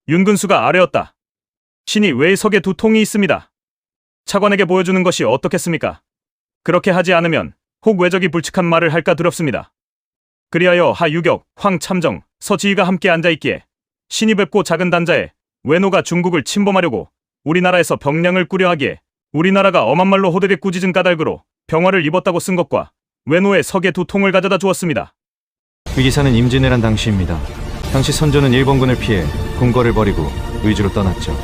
윤근수가 아뢰었다. 신이 왜 석에 두 통이 있습니다. 차관에게 보여주는 것이 어떻겠습니까? 그렇게 하지 않으면 혹 외적이 불측한 말을 할까 두렵습니다. 그리하여 하유격, 황참정, 서지희가 함께 앉아있기에 신이 뵙고 작은 단자에 외노가 중국을 침범하려고 우리나라에서 병량을 꾸려 하기에 우리나라가 엄한 말로 호되게 꾸짖은 까닭으로 병화를 입었다고 쓴 것과 외노의 석에 두 통을 가져다 주었습니다. 이 기사는 임진왜란 당시입니다. 당시 선조는 일본군을 피해 궁궐을 버리고 의주로 떠났죠.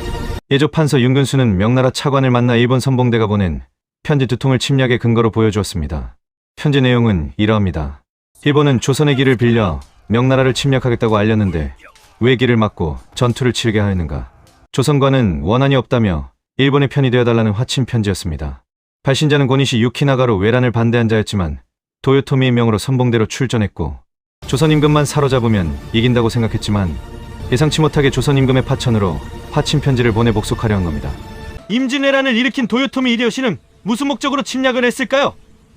예조 판서 윤근수는 명나라 차관을 만나 일본 선봉대가 보낸 편지 두 통을 침략의 근거로 보여주었습니다. 편지 내용은 이러합니다. 일본은 조선의 길을 빌려 명나라를 침략하겠다고 알렸는데 왜 길을 막고 전투를 치르게 하였는가. 조선과는 원한이 없다며 일본의 편이 되어달라는 화친 편지였습니다. 발신자는 고니시 유키나가로 외란을 반대한 자였지만 도요토미의 명으로 선봉대로 출전했고 조선 임금만 사로잡으면 이긴다고 생각했지만 예상치 못하게 조선 임금의 파천으로 화친 편지를 보내 복속하려 한 겁니다. 임진왜란을 일으킨 도요토미 히데요시는 무슨 목적으로 침략을 했을까요?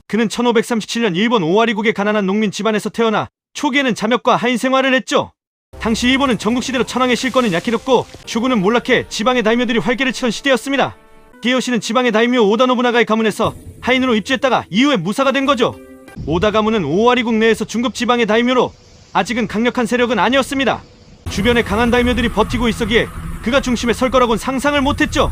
그는 1537년 일본 오와리국의 가난한 농민 집안에서 태어나 초기에는 잠역과 하인 생활을 했죠. 당시 일본은 전국시대로 천황의 실권은 약해졌고 쇼군은 몰락해 지방의 다이묘들이 활개를 치던 시대였습니다. 히데요시는 지방의 다이묘 오다 노부나가의 가문에서 하인으로 입주했다가 이후에 무사가 된 거죠. 오다 가문은 오와리국 내에서 중급 지방의 다이묘로 아직은 강력한 세력은 아니었습니다. 주변에 강한 다이묘들이 버티고 있었기에 그가 중심에 설 거라고는 상상을 못했죠.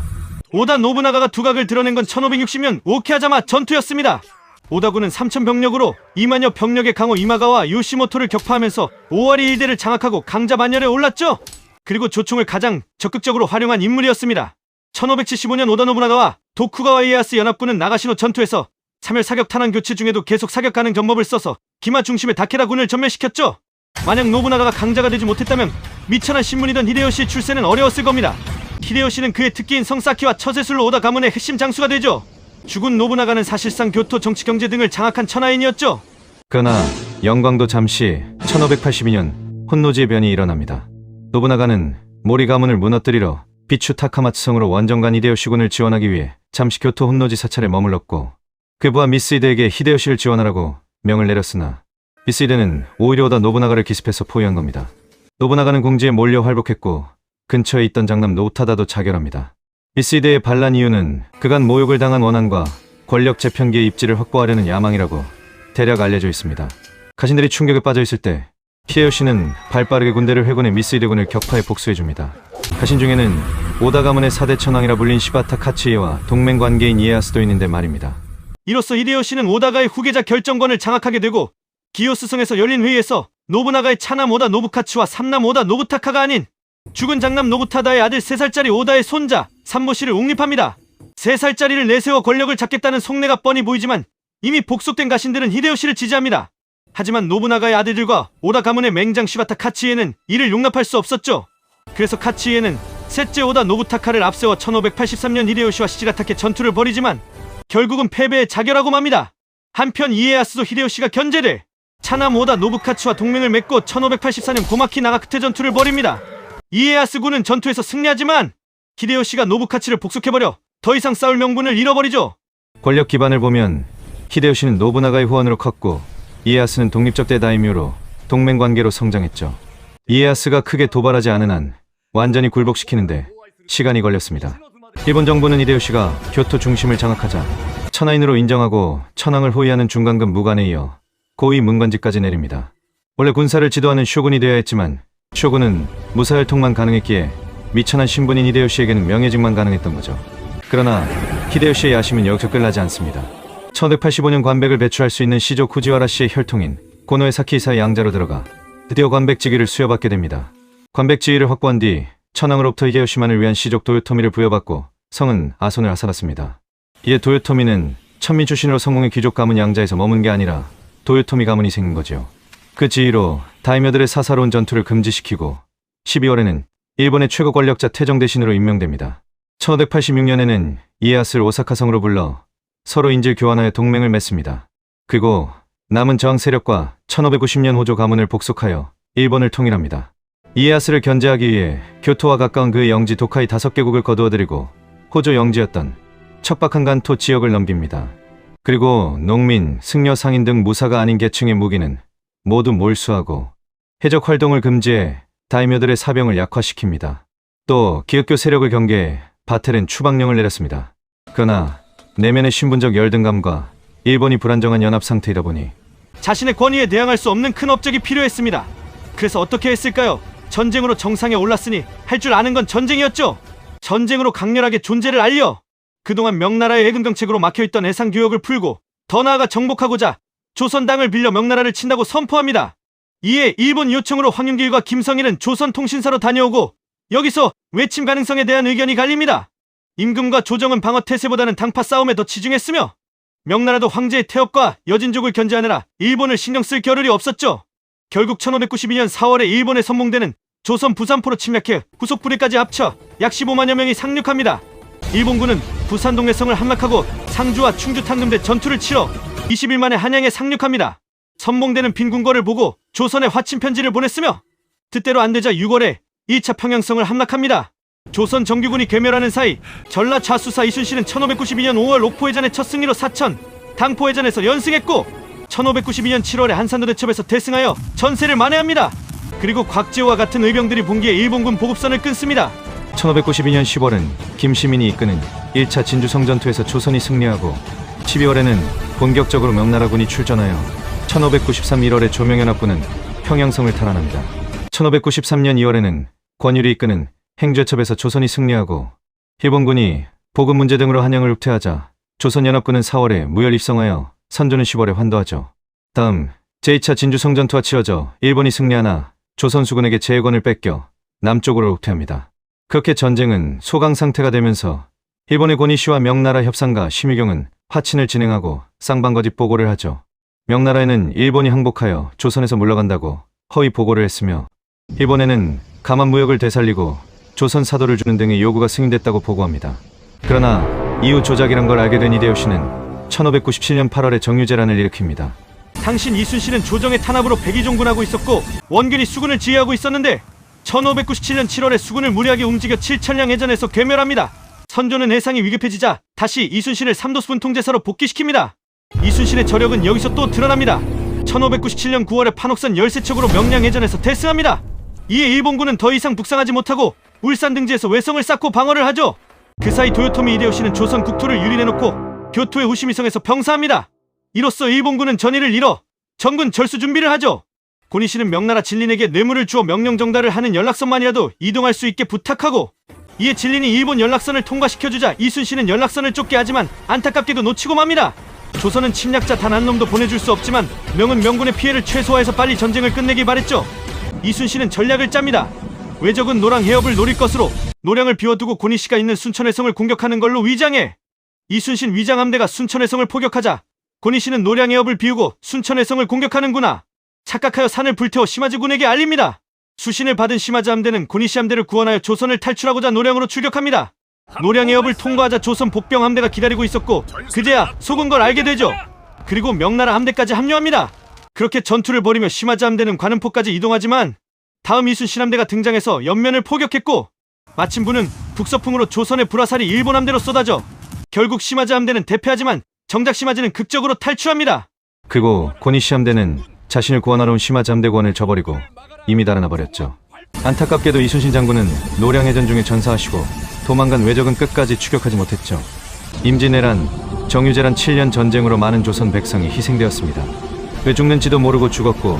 오다 노부나가가 두각을 드러낸 건 1560년 오케하자마 전투였습니다. 오다군은 3000병력으로 2만여 병력의 강호 이마가와 요시모토를 격파하면서 오와리 일대를 장악하고 강자 반열에 올랐죠. 그리고 조총을 가장 적극적으로 활용한 인물이었습니다. 1575년 오다 노부나가와 도쿠가와 이에야스 연합군은 나가시노 전투에서 차멸 사격 탄환 교체 중에도 계속 사격하는 전법을 써서 기마 중심의 다케라군을 전멸시켰죠. 만약 노부나가가 강자가 되지 못했다면 미천한 신문이던 히데요시의 출세는 어려웠을 겁니다. 히데요시는 그의 특기인 성사키와 처세술로 오다 가문의 핵심 장수가 되죠. 죽은 노부나가는 사실상 교토, 정치, 경제 등을 장악한 천하인이었죠. 그러나 영광도 잠시 1582년 혼노지의 변이 일어납니다. 노부나가는 모리 가문을 무너뜨리러 비추 타카마츠성으로 원정간 히데요시군을 지원하기 위해 잠시 교토 혼노지 사찰에 머물렀고 그 부하 미스히데에게 히데요시를 지원하라고 명을 내렸으나 미스히데는 오히려 오다 노부나가를 기습해서 포위한 겁니다. 노부나가는 궁지에 몰려 활복했고 근처에 있던 장남 노타다도 자결합니다. 미스히데의 반란 이유는 그간 모욕을 당한 원한과 권력 재편기의 입지를 확보하려는 야망이라고 대략 알려져 있습니다. 가신들이 충격에 빠져 있을 때 히데요시는 발빠르게 군대를 회군해 미스히데군을 격파해 복수해줍니다. 가신 중에는 오다 가문의 4대 천왕이라 불린 시바타 카츠이에와 동맹 관계인 이에야스도 있는데 말입니다. 이로써 히데요시는 오다가의 후계자 결정권을 장악하게 되고 기요스성에서 열린 회의에서 노부나가의 차남 오다 노부카츠와 삼남 오다 노부타카가 아닌 죽은 장남 노부타다의 아들 3살짜리 오다의 손자 삼모씨를 옹립합니다. 3살짜리를 내세워 권력을 잡겠다는 속내가 뻔히 보이지만 이미 복속된 가신들은 히데요시를 지지합니다. 하지만 노부나가의 아들들과 오다 가문의 맹장 시바타 카츠이에는 이를 용납할 수 없었죠. 그래서 카츠이에는 셋째 오다 노부타카를 앞세워 1583년 히데요시와 시지가타케 전투를 벌이지만 결국은 패배에 자결하고 맙니다. 한편 이에야스도 히데요시가 견제돼 차남 오다 노부카츠와 동맹을 맺고 1584년 고마키 나가크테 전투를 벌입니다. 이에야스군은 전투에서 승리하지만 히데요시가 노부카츠를 복속해버려 더 이상 싸울 명분을 잃어버리죠. 권력 기반을 보면 히데요시는 노부나가의 후원으로 컸고 이에야스는 독립적 대다이묘로 동맹관계로 성장했죠. 이에야스가 크게 도발하지 않은 한 완전히 굴복시키는데 시간이 걸렸습니다. 일본 정부는 히데요시가 교토 중심을 장악하자 천하인으로 인정하고 천황을 호위하는 중간급 무관에 이어 고위 문관직까지 내립니다. 원래 군사를 지도하는 쇼군이 되어야 했지만 쇼군은 무사혈통만 가능했기에 미천한 신분인 히데요시에게는 명예직만 가능했던 거죠. 그러나 히데요시의 야심은 여기서 끝나지 않습니다. 1585년 관백을 배출할 수 있는 시조 쿠지와라 씨의 혈통인 고노에 사키이사의 양자로 들어가 드디어 관백직위를 수여받게 됩니다. 관백지위를 확보한 뒤 천황으로부터 히데요시만을 위한 시족 도요토미를 부여받고 성은 아손을 앗아갔습니다. 이에 도요토미는 천민 출신으로 성공의 귀족 가문 양자에서 머문 게 아니라 도요토미 가문이 생긴 거죠. 그 지위로 다이묘들의 사사로운 전투를 금지시키고 12월에는 일본의 최고 권력자 태정 대신으로 임명됩니다. 1586년에는 이에야스를 오사카성으로 불러 서로 인질 교환하여 동맹을 맺습니다. 그리고 남은 저항 세력과 1590년 호조 가문을 복속하여 일본을 통일합니다. 이에야스를 견제하기 위해 교토와 가까운 그의 영지 도카이 5개국을 거두어들이고 호조 영지였던 척박한 간토 지역을 넘깁니다. 그리고 농민, 승려 상인 등 무사가 아닌 계층의 무기는 모두 몰수하고 해적 활동을 금지해 다이묘들의 사병을 약화시킵니다. 또 기욤교 세력을 경계해 바텔은 추방령을 내렸습니다. 그러나 내면의 신분적 열등감과 일본이 불안정한 연합 상태이다 보니 자신의 권위에 대항할 수 없는 큰 업적이 필요했습니다. 그래서 어떻게 했을까요? 전쟁으로 정상에 올랐으니 할 줄 아는 건 전쟁이었죠. 전쟁으로 강렬하게 존재를 알려 그동안 명나라의 예금 정책으로 막혀있던 해상 교역을 풀고 더 나아가 정복하고자 조선 땅을 빌려 명나라를 친다고 선포합니다. 이에 일본 요청으로 황윤길과 김성일은 조선통신사로 다녀오고 여기서 외침 가능성에 대한 의견이 갈립니다. 임금과 조정은 방어 태세보다는 당파 싸움에 더 치중했으며 명나라도 황제의 태업과 여진족을 견제하느라 일본을 신경 쓸 겨를이 없었죠. 결국 1592년 4월에 일본의 선봉대는 조선 부산포로 침략해 후속 부대까지 합쳐 약 15만여 명이 상륙합니다. 일본군은 부산 동래성을 함락하고 상주와 충주 탕금대 전투를 치러 20일 만에 한양에 상륙합니다. 선봉대는 빈 궁궐을 보고 조선에 화친 편지를 보냈으며 뜻대로 안되자 6월에 2차 평양성을 함락합니다. 조선 정규군이 괴멸하는 사이 전라 좌수사 이순신은 1592년 5월 옥포해전의 첫 승리로 사천, 당포해전에서 연승했고 1592년 7월에 한산도 대첩에서 대승하여 전세를 만회합니다. 그리고 곽지호와 같은 의병들이 봉기해 일본군 보급선을 끊습니다. 1592년 10월은 김시민이 이끄는 1차 진주성전투에서 조선이 승리하고 12월에는 본격적으로 명나라군이 출전하여 1593 1월에 조명연합군은 평양성을 탈환합니다. 1593년 2월에는 권율이 이끄는 행죄첩에서 조선이 승리하고 일본군이 보급 문제 등으로 한양을 흡퇴하자 조선연합군은 4월에 무혈 입성하여 선조는 10월에 환도하죠. 다음 제2차 진주성전투가 치러져 일본이 승리하나 조선수군에게 제해권을 뺏겨 남쪽으로 흡퇴합니다. 그렇게 전쟁은 소강 상태가 되면서 일본의 고니시와 명나라 협상가 심의경은 화친을 진행하고 쌍방거짓 보고를 하죠. 명나라에는 일본이 항복하여 조선에서 물러간다고 허위 보고를 했으며 일본에는 감한 무역을 되살리고 조선 사도를 주는 등의 요구가 승인됐다고 보고합니다. 그러나 이후 조작이란 걸 알게 된 이데요시는 1597년 8월에 정유재란을 일으킵니다. 당신 이순신은 조정의 탄압으로 백의종군하고 있었고 원균이 수군을 지휘하고 있었는데 1597년 7월에 수군을 무리하게 움직여 7천량 해전에서 괴멸합니다. 선조는 해상이 위급해지자 다시 이순신을 삼도수분 통제사로 복귀시킵니다. 이순신의 저력은 여기서 또 드러납니다. 1597년 9월에 판옥선 열세척으로 명량해전에서 대승합니다. 이에 일본군은 더 이상 북상하지 못하고 울산 등지에서 외성을 쌓고 방어를 하죠. 그 사이 도요토미 히데요시는 조선 국토를 유린해놓고 교토의 후시미성에서 병사합니다. 이로써 일본군은 전의를 잃어 전군 절수 준비를 하죠. 고니시는 명나라 진린에게 뇌물을 주어 명령 정달을 하는 연락선만이라도 이동할 수 있게 부탁하고 이에 진린이 일본 연락선을 통과시켜주자 이순신은 연락선을 쫓게 하지만 안타깝게도 놓치고 맙니다. 조선은 침략자 단 한 놈도 보내줄 수 없지만 명은 명군의 피해를 최소화해서 빨리 전쟁을 끝내길 바랬죠. 이순신은 전략을 짭니다. 외적은 노랑 해협을 노릴 것으로 노량을 비워두고 고니시가 있는 순천해성을 공격하는 걸로 위장해 이순신 위장함대가 순천해성을 포격하자 고니시는 노량 해협을 비우고 순천해성을 공격하는구나 착각하여 산을 불태워 시마즈군에게 알립니다. 수신을 받은 시마즈 함대는 고니시 함대를 구원하여 조선을 탈출하고자 노량으로 출격합니다. 노량 해협을 통과하자 조선 복병 함대가 기다리고 있었고 그제야 속은 걸 알게 되죠. 그리고 명나라 함대까지 합류합니다. 그렇게 전투를 벌이며 시마즈 함대는 관음포까지 이동하지만 다음 이순신 함대가 등장해서 옆면을 포격했고 마침 부는 북서풍으로 조선의 불화살이 일본 함대로 쏟아져 결국 시마즈 함대는 대패하지만 정작 시마즈는 극적으로 탈출합니다. 그리고 고니시 함대는 자신을 구원하러 온 시마즈 함대권을 저버리고 이미 달아나 버렸죠. 안타깝게도 이순신 장군은 노량해전 중에 전사하시고 도망간 외적은 끝까지 추격하지 못했죠. 임진왜란, 정유재란 7년 전쟁으로 많은 조선 백성이 희생되었습니다. 왜 죽는지도 모르고 죽었고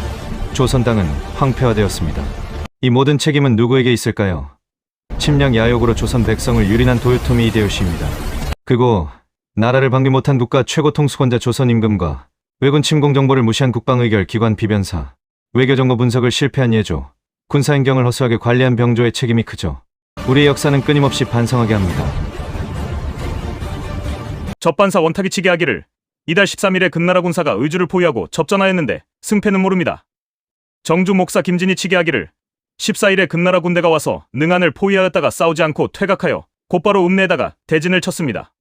조선 땅은 황폐화되었습니다. 이 모든 책임은 누구에게 있을까요? 침략 야욕으로 조선 백성을 유린한 도요토미 히데요시입니다. 그리고 나라를 방비 못한 국가 최고 통수권자 조선 임금과 왜군 침공 정보를 무시한 국방의결 기관 비변사, 외교정보 분석을 실패한 예조, 군사행정을 허술하게 관리한 병조의 책임이 크죠. 우리의 역사는 끊임없이 반성하게 합니다. 접반사 원타기치게 하기를 이달 13일에 금나라 군사가 의주를 포위하고 접전하였는데 승패는 모릅니다. 정주 목사 김진이 치게 하기를 14일에 금나라 군대가 와서 능안을 포위하였다가 싸우지 않고 퇴각하여 곧바로 읍내에다가 대진을 쳤습니다.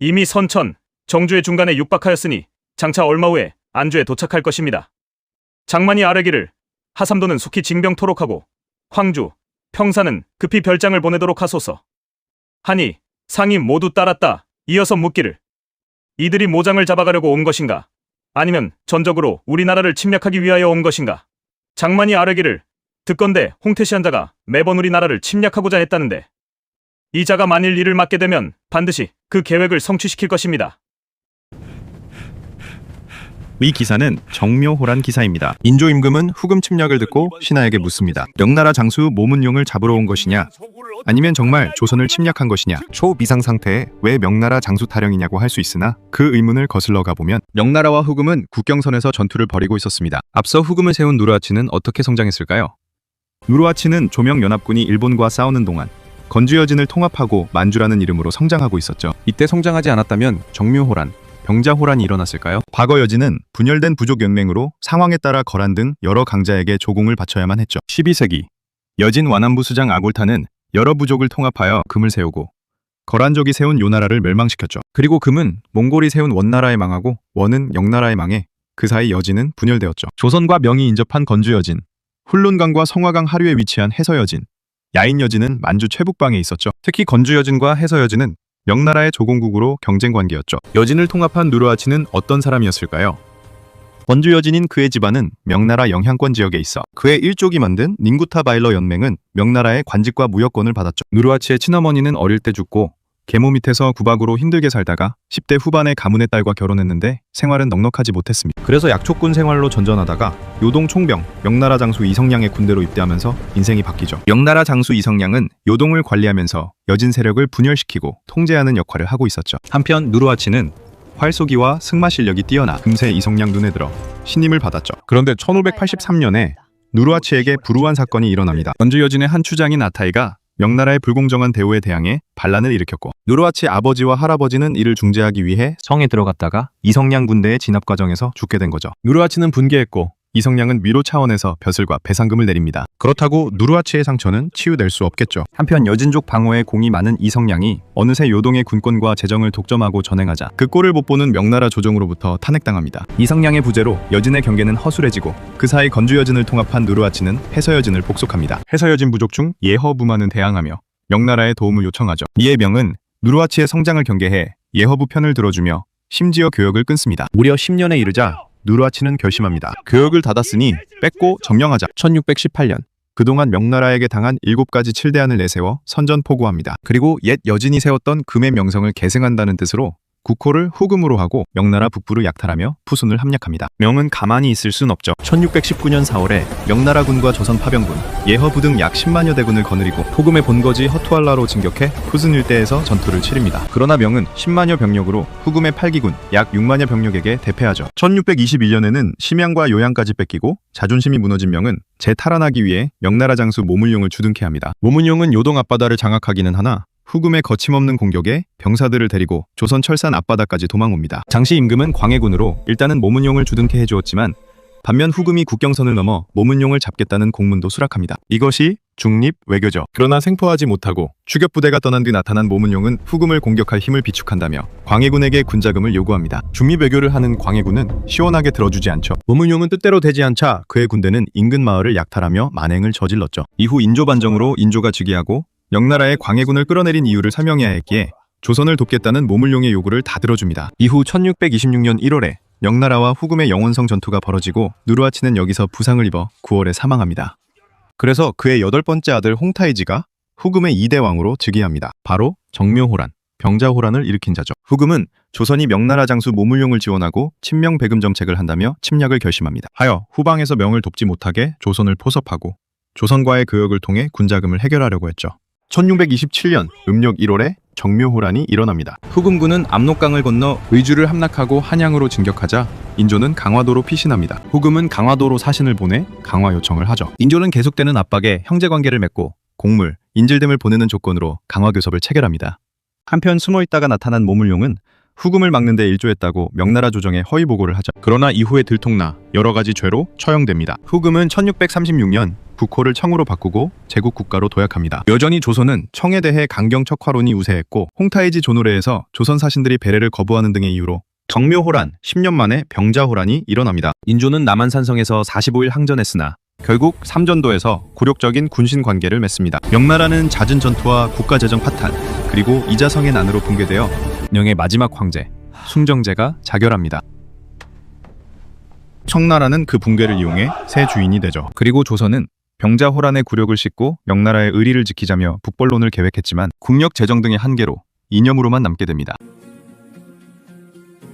이미 선천, 정주의 중간에 육박하였으니 장차 얼마 후에 안주에 도착할 것입니다. 장만이 아뢰기를 하삼도는 속히 징병토록하고 황주, 평사는 급히 별장을 보내도록 하소서. 하니 상이 모두 따랐다. 이어서 묻기를 이들이 모장을 잡아가려고 온 것인가? 아니면 전적으로 우리나라를 침략하기 위하여 온 것인가? 장만이 아뢰기를 듣건대 홍태시한 자가 매번 우리나라를 침략하고자 했다는데 이 자가 만일 이를 맡게 되면 반드시 그 계획을 성취시킬 것입니다. 이 기사는 정묘호란 기사입니다. 인조임금은 후금 침략을 듣고 신하에게 묻습니다. 명나라 장수 모문용을 잡으러 온 것이냐? 아니면 정말 조선을 침략한 것이냐? 초비상 상태에 왜 명나라 장수 타령이냐고 할 수 있으나 그 의문을 거슬러 가보면 명나라와 후금은 국경선에서 전투를 벌이고 있었습니다. 앞서 후금을 세운 누르하치는 어떻게 성장했을까요? 누르하치는 조명연합군이 일본과 싸우는 동안 건주여진을 통합하고 만주라는 이름으로 성장하고 있었죠. 이때 성장하지 않았다면 정묘호란, 병자호란이 일어났을까요? 과거 여진은 분열된 부족 연맹으로 상황에 따라 거란 등 여러 강자에게 조공을 바쳐야만 했죠. 12세기 여진 완안부 수장 아골타는 여러 부족을 통합하여 금을 세우고 거란족이 세운 요나라를 멸망시켰죠. 그리고 금은 몽골이 세운 원나라에 망하고 원은 영나라에 망해 그 사이 여진은 분열되었죠. 조선과 명이 인접한 건주여진, 훌룬강과 성화강 하류에 위치한 해서여진, 야인여진은 만주 최북방에 있었죠. 특히 건주여진과 해서여진은 명나라의 조공국으로 경쟁 관계였죠. 여진을 통합한 누르하치는 어떤 사람이었을까요? 건주여진인 그의 집안은 명나라 영향권 지역에 있어 그의 일족이 만든 닝구타 바일러 연맹은 명나라의 관직과 무역권을 받았죠. 누르하치의 친어머니는 어릴 때 죽고 계모 밑에서 구박으로 힘들게 살다가 10대 후반에 가문의 딸과 결혼했는데 생활은 넉넉하지 못했습니다. 그래서 약초군 생활로 전전하다가 요동 총병 명나라 장수 이성량의 군대로 입대하면서 인생이 바뀌죠. 명나라 장수 이성량은 요동을 관리하면서 여진 세력을 분열시키고 통제하는 역할을 하고 있었죠. 한편 누르하치는 활쏘기와 승마 실력이 뛰어나 금세 이성량 눈에 들어 신임을 받았죠. 그런데 1583년에 누르하치에게 불우한 사건이 일어납니다. 건주여진의 한 추장인 아타이가 명나라의 불공정한 대우에 대항해 반란을 일으켰고 누르하치의 아버지와 할아버지는 이를 중재하기 위해 성에 들어갔다가 이성량 군대의 진압 과정에서 죽게 된 거죠. 누르하치는 분개했고 이성량은 위로 차원에서 벼슬과 배상금을 내립니다. 그렇다고 누르하치의 상처는 치유될 수 없겠죠. 한편 여진족 방어에 공이 많은 이성량이 어느새 요동의 군권과 재정을 독점하고 전행하자 그 꼴을 못 보는 명나라 조정으로부터 탄핵당합니다. 이성량의 부재로 여진의 경계는 허술해지고 그 사이 건주여진을 통합한 누르하치는 해서여진을 복속합니다. 해서여진 부족 중 예허부만은 대항하며 명나라의 도움을 요청하죠. 이에 명은 누르하치의 성장을 경계해 예허부 편을 들어주며 심지어 교역을 끊습니다. 무려 10년에 이르자 누르하치는 결심합니다. 교역을 닫았으니 뺏고 점령하자. 1618년 그동안 명나라에게 당한 7가지 칠대안을 내세워 선전포고합니다. 그리고 옛 여진이 세웠던 금의 명성을 계승한다는 뜻으로 국호를 후금으로 하고 명나라 북부를 약탈하며 푸순을 함락합니다. 명은 가만히 있을 순 없죠. 1619년 4월에 명나라군과 조선 파병군, 예허부 등 약 10만여 대군을 거느리고 후금의 본거지 허투알라로 진격해 푸순 일대에서 전투를 치릅니다. 그러나 명은 10만여 병력으로 후금의 8기군 약 6만여 병력에게 대패하죠. 1621년에는 심양과 요양까지 뺏기고 자존심이 무너진 명은 재탈환하기 위해 명나라 장수 모문용을 주둔케 합니다. 모문용은 요동 앞바다를 장악하기는 하나 후금의 거침없는 공격에 병사들을 데리고 조선 철산 앞바다까지 도망옵니다. 장씨 임금은 광해군으로 일단은 모문용을 주둔케 해주었지만 반면 후금이 국경선을 넘어 모문용을 잡겠다는 공문도 수락합니다. 이것이 중립 외교죠. 그러나 생포하지 못하고 추격부대가 떠난 뒤 나타난 모문용은 후금을 공격할 힘을 비축한다며 광해군에게 군자금을 요구합니다. 중립 외교를 하는 광해군은 시원하게 들어주지 않죠. 모문용은 뜻대로 되지 않자 그의 군대는 인근 마을을 약탈하며 만행을 저질렀죠. 이후 인조 반정으로 인조가 즉위하고 명나라의 광해군을 끌어내린 이유를 설명해야 했기에 조선을 돕겠다는 모문용의 요구를 다 들어줍니다. 이후 1626년 1월에 명나라와 후금의 영원성 전투가 벌어지고 누르하치는 여기서 부상을 입어 9월에 사망합니다. 그래서 그의 8번째 아들 홍타이지가 후금의 2대 왕으로 즉위합니다. 바로 정묘호란, 병자호란을 일으킨 자죠. 후금은 조선이 명나라 장수 모문용을 지원하고 친명 배금 정책을 한다며 침략을 결심합니다. 하여 후방에서 명을 돕지 못하게 조선을 포섭하고 조선과의 교역을 통해 군자금을 해결하려고 했죠. 1627년 음력 1월에 정묘호란이 일어납니다. 후금군은 압록강을 건너 의주를 함락하고 한양으로 진격하자 인조는 강화도로 피신합니다. 후금은 강화도로 사신을 보내 강화 요청을 하죠. 인조는 계속되는 압박에 형제관계를 맺고 곡물, 인질 등을 보내는 조건으로 강화교섭을 체결합니다. 한편 숨어있다가 나타난 모문용은 후금을 막는 데 일조했다고 명나라 조정에 허위 보고를 하죠. 그러나 이후에 들통나 여러 가지 죄로 처형됩니다. 후금은 1636년 국호를 청으로 바꾸고 제국 국가로 도약합니다. 여전히 조선은 청에 대해 강경 척화론이 우세했고 홍타이지 조노래에서 조선 사신들이 배례를 거부하는 등의 이유로 정묘호란, 10년 만에 병자호란이 일어납니다. 인조는 남한산성에서 45일 항전했으나 결국 삼전도에서 굴욕적인 군신 관계를 맺습니다. 명나라는 잦은 전투와 국가재정 파탄, 그리고 이자성의 난으로 붕괴되어 명의 마지막 황제, 숭정제가 자결합니다. 청나라는 그 붕괴를 이용해 새 주인이 되죠. 그리고 조선은 병자호란의 굴욕을 씻고 명나라의 의리를 지키자며 북벌론을 계획했지만 국력 재정 등의 한계로 이념으로만 남게 됩니다.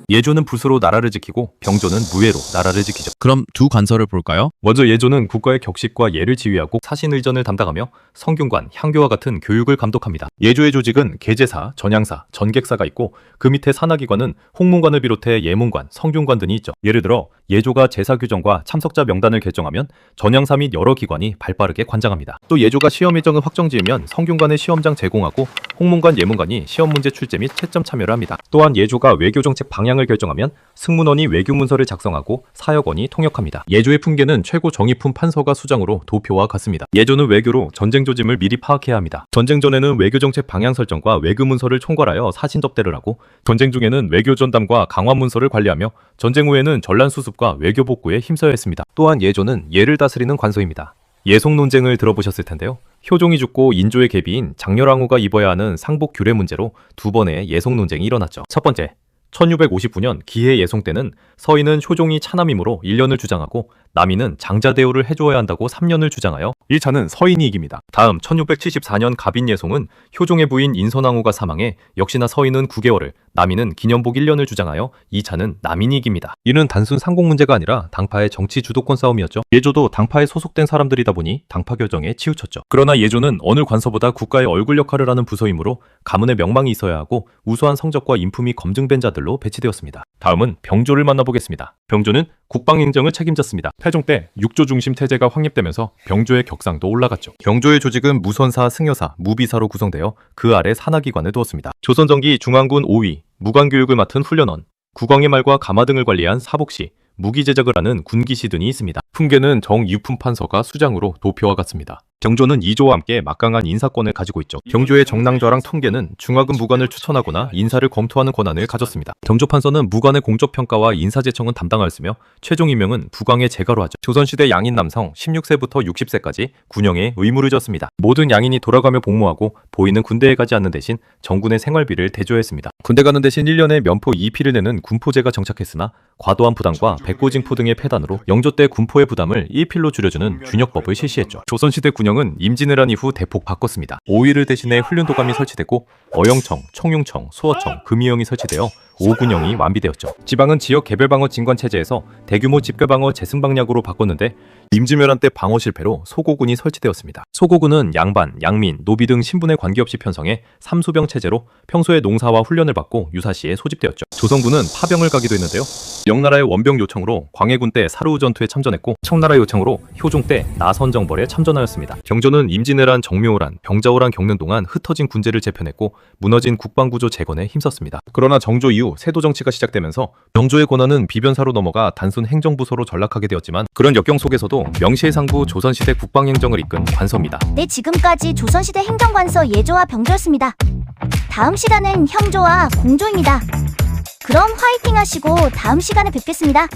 예조는 붓으로 나라를 지키고 병조는 무예로 나라를 지키죠. 그럼 두 관서를 볼까요? 먼저 예조는 국가의 격식과 예를 지휘하고 사신의전을 담당하며 성균관, 향교와 같은 교육을 감독합니다. 예조의 조직은 계제사, 전향사, 전객사가 있고 그 밑에 산하기관은 홍문관을 비롯해 예문관, 성균관 등이 있죠. 예를 들어 예조가 제사 규정과 참석자 명단을 결정하면 전향사 및 여러 기관이 발빠르게 관장합니다. 또 예조가 시험 일정을 확정지으면 성균관에 시험장 제공하고 홍문관, 예문관이 시험 문제 출제 및 채점 참여를 합니다. 또한 예조가 외교정책 방향을 결정하면 승문원이 외교문서를 작성하고 사역원이 통역합니다. 예조의 품계는 최고 정의품 판서가 수장으로 도표와 같습니다. 예조는 외교로 전쟁 조짐을 미리 파악해야 합니다. 전쟁 전에는 외교정책 방향 설정과 외교문서를 총괄하여 사신 접대를 하고, 전쟁 중에는 외교전담과 강화문서를 관리하며, 전쟁 후에는 전란 수습과 외교 복구에 힘써야 했습니다. 또한 예조는 예를 다스리는 관소입니다. 예송 논쟁을 들어보셨을 텐데요. 효종이 죽고 인조의 계비인 장렬왕후가 입어야 하는 상복 규례 문제로 두 번의 예송 논쟁이 일어났죠. 첫 번째, 1659년 기해 예송 때는 서인은 효종이 차남이므로 1년을 주장하고 남인은 장자 대우를 해주어야 한다고 3년을 주장하여 1차는 서인이 이깁니다. 다음 1674년 갑인 예송은 효종의 부인 인선왕후가 사망해 역시나 서인은 9개월을, 남인은 기년복 1년을 주장하여 2차는 남인이 이깁니다. 이는 단순 상공 문제가 아니라 당파의 정치 주도권 싸움이었죠. 예조도 당파에 소속된 사람들이다 보니 당파 결정에 치우쳤죠. 그러나 예조는 어느 관서보다 국가의 얼굴 역할을 하는 부서이므로 가문의 명망이 있어야 하고 우수한 성적과 인품이 검증된 자들로 배치되었습니다. 다음은 병조를 만나보겠습니다. 병조는 국방행정을 책임졌습니다. 태종 때 육조 중심 태제가 확립되면서 병조의 격상도 올라갔죠. 병조의 조직은 무선사, 승여사, 무비사로 구성되어 그 아래 산하기관을 두었습니다. 조선전기 중앙군 5위, 무관교육을 맡은 훈련원, 국왕의 말과 가마 등을 관리한 사복시, 무기 제작을 하는 군기시 등이 있습니다. 품계는 정유품 판서가 수장으로 도표와 같습니다. 병조는 이조와 함께 막강한 인사권을 가지고 있죠. 병조의 정랑좌랑 통계는 중화군 무관을 추천하거나 인사를 검토하는 권한을 가졌습니다. 병조 판서는 무관의 공적 평가와 인사 제청은 담당하였으며 최종 임명은 부광의 제가로 하죠. 조선시대 양인 남성 16세부터 60세까지 군영에 의무를 졌습니다. 모든 양인이 돌아가며 복무하고 보이는 군대에 가지 않는 대신 정군의 생활비를 대조했습니다. 군대 가는 대신 1년에 면포 2피를 내는 군포제가 정착했으나 과도한 부담과 백고징포 등의 폐단으로 영조 때 군포의 부담을 1필로 줄여주는 균역법을 실시했죠. 조선시대 군영은 임진왜란 란 이후 대폭 바꿨습니다. 5위를 대신해 훈련도감이 설치됐고 어영청, 청융청, 수어청, 금이영이 설치되어 5군영이 완비되었죠. 지방은 지역 개별 방어 진관 체제에서 대규모 집결 방어 재승 방략으로 바꿨는데 임진왜란 때 방어 실패로 소고군이 설치되었습니다. 소고군은 양반, 양민, 노비 등 신분에 관계없이 편성해 삼수병 체제로 평소에 농사와 훈련을 받고 유사시에 소집되었죠. 조선군은 파병을 가기도 했는데요. 명나라의 원병 요청으로 광해군 때 사르우 전투에 참전했고 청나라 요청으로 효종 때 나선정벌에 참전하였습니다. 병조는 임진왜란, 정묘호란, 병자호란 겪는 동안 흩어진 군제를 재편했고 무너진 국방구조 재건에 힘썼습니다. 그러나 정조 이후 세도 정치가 시작되면서 병조의 권한은 비변사로 넘어가 단순 행정부서로 전락하게 되었지만 그런 역경 속에서도 명실상부 조선시대 국방행정을 이끈 관서입니다. 네, 지금까지 조선시대 행정관서 예조와 병조였습니다. 다음 시간은 형조와 공조입니다. 그럼 화이팅 하시고 다음 시간에 뵙겠습니다.